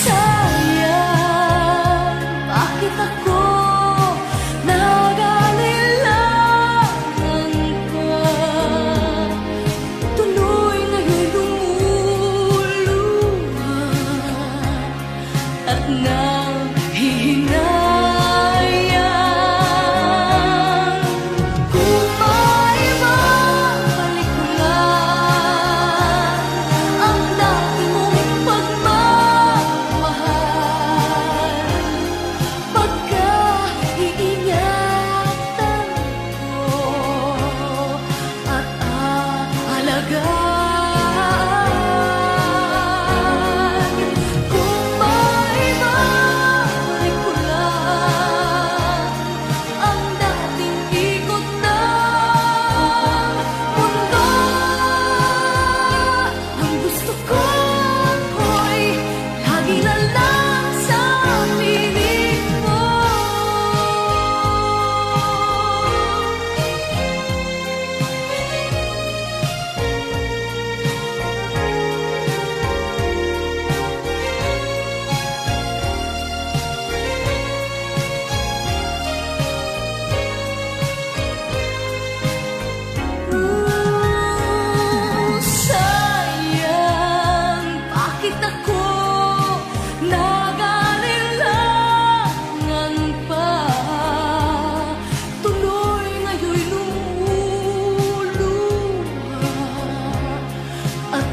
Sayang, bakit ako nag-aalilangan pa? Tuloy nga'y lumuluha at nanghihinayang. Kung maibabalik ko lang ang dati mong pagmamahal, pagka-iingatan ko at aalagaan. Kung maibabalik ko lang ang dating ikot ng mundo, ang gusto ko'y lagi na lang sa piling mo. Sayang, bakit ako nag-aalilangan pa? Tuloy nga'y lumuluha at